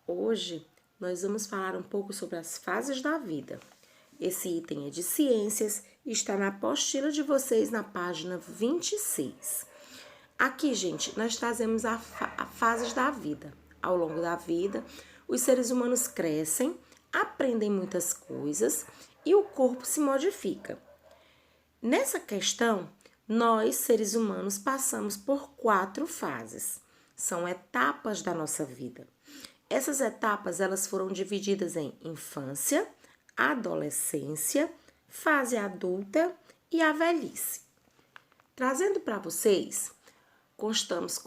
Hoje nós vamos falar um pouco sobre as fases da vida. Esse item é de ciências e está na apostila de vocês na página 26. Aqui, gente, nós trazemos a fases da vida. Ao longo da vida, os seres humanos crescem, aprendem muitas coisas e o corpo se modifica. Nessa questão, nós, seres humanos, passamos por 4 fases. São etapas da nossa vida. Essas etapas elas foram divididas em infância, adolescência, fase adulta e a velhice. Trazendo para vocês, costumamos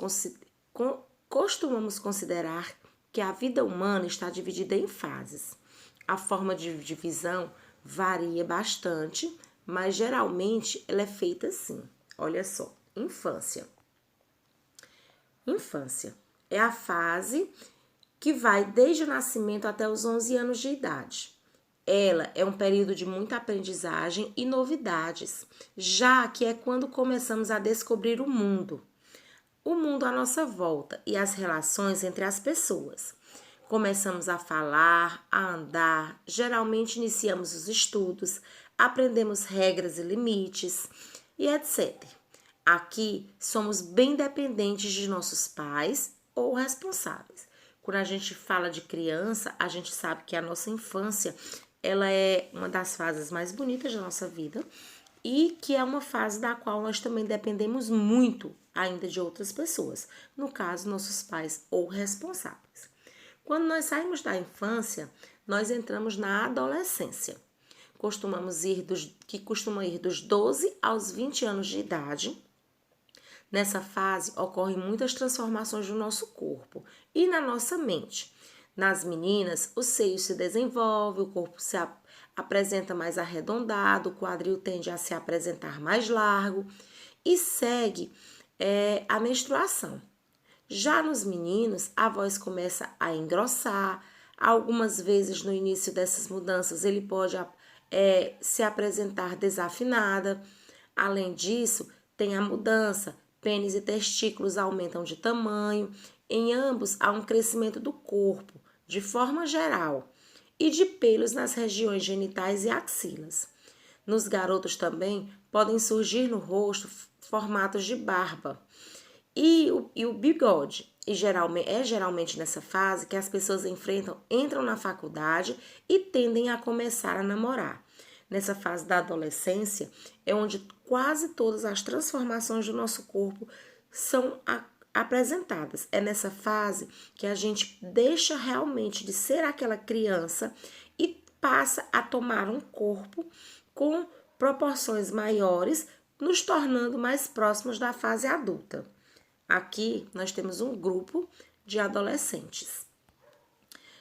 considerar que a vida humana está dividida em fases. A forma de divisão varia bastante, mas geralmente ela é feita assim. Olha só, infância. Infância é a fase que vai desde o nascimento até os 11 anos de idade. Ela é um período de muita aprendizagem e novidades, já que é quando começamos a descobrir o mundo à nossa volta e as relações entre as pessoas. Começamos a falar, a andar, geralmente iniciamos os estudos, aprendemos regras e limites e etc. Aqui somos bem dependentes de nossos pais ou responsáveis. Quando a gente fala de criança, a gente sabe que a nossa infância, ela é uma das fases mais bonitas da nossa vida e que é uma fase da qual nós também dependemos muito ainda de outras pessoas, no caso, nossos pais ou responsáveis. Quando nós saímos da infância, nós entramos na adolescência. Costuma ir dos 12 aos 20 anos de idade. Nessa fase, ocorrem muitas transformações no nosso corpo e na nossa mente. Nas meninas, o seio se desenvolve, o corpo se apresenta mais arredondado, o quadril tende a se apresentar mais largo e segue a menstruação. Já nos meninos, a voz começa a engrossar. Algumas vezes, no início dessas mudanças, ele pode se apresentar desafinada. Além disso, tem a mudança. Pênis e testículos aumentam de tamanho. Em ambos, há um crescimento do corpo, de forma geral, e de pelos nas regiões genitais e axilas. Nos garotos também podem surgir no rosto formatos de barba e o bigode. E geralmente nessa fase que as pessoas entram na faculdade e tendem a começar a namorar. Nessa fase da adolescência é onde quase todas as transformações do nosso corpo são apresentadas. É nessa fase que a gente deixa realmente de ser aquela criança e passa a tomar um corpo com proporções maiores, nos tornando mais próximos da fase adulta. Aqui nós temos um grupo de adolescentes.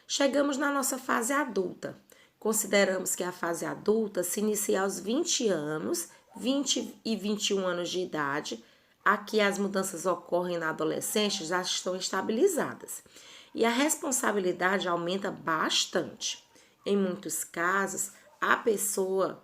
Chegamos na nossa fase adulta. Consideramos que a fase adulta se inicia aos 20 anos, 20 e 21 anos de idade. Aqui as mudanças ocorrem na adolescência, já estão estabilizadas. E a responsabilidade aumenta bastante. Em muitos casos, a pessoa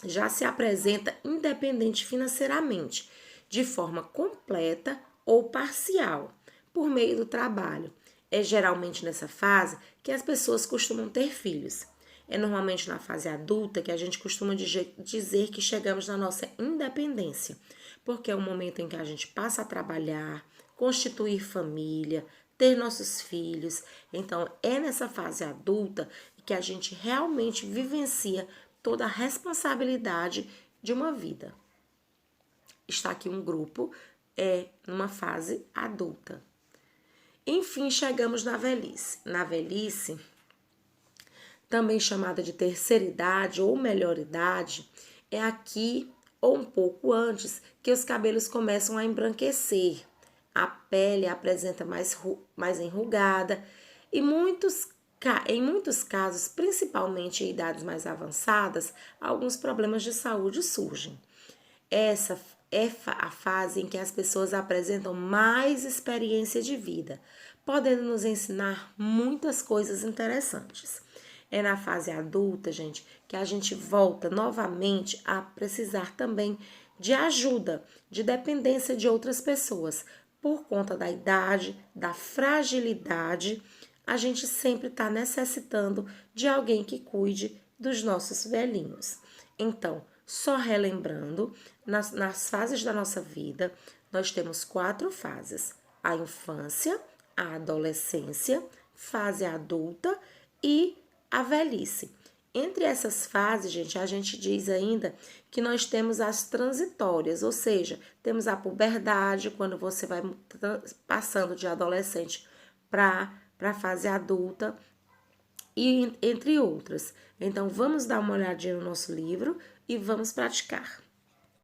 já se apresenta independente financeiramente, de forma completa ou parcial, por meio do trabalho. É geralmente nessa fase que as pessoas costumam ter filhos. É normalmente na fase adulta que a gente costuma dizer que chegamos na nossa independência, porque é o momento em que a gente passa a trabalhar, constituir família, ter nossos filhos. Então, é nessa fase adulta que a gente realmente vivencia toda a responsabilidade de uma vida. Está aqui um grupo numa fase adulta. Enfim, chegamos na velhice. Na velhice, também chamada de terceira idade ou melhor idade, é aqui ou um pouco antes que os cabelos começam a embranquecer. A pele apresenta mais enrugada e em muitos casos, principalmente em idades mais avançadas, alguns problemas de saúde surgem. Essa é a fase em que as pessoas apresentam mais experiência de vida, podendo nos ensinar muitas coisas interessantes. É na fase adulta, gente, que a gente volta novamente a precisar também de ajuda, de dependência de outras pessoas, por conta da idade, da fragilidade a gente sempre está necessitando de alguém que cuide dos nossos velhinhos. Então, só relembrando, nas fases da nossa vida, nós temos 4 fases: a infância, a adolescência, fase adulta e a velhice. Entre essas fases, gente, a gente diz ainda que nós temos as transitórias, ou seja, temos a puberdade, quando você vai passando de adolescente para a fase adulta, e entre outras. Então, vamos dar uma olhadinha no nosso livro e vamos praticar.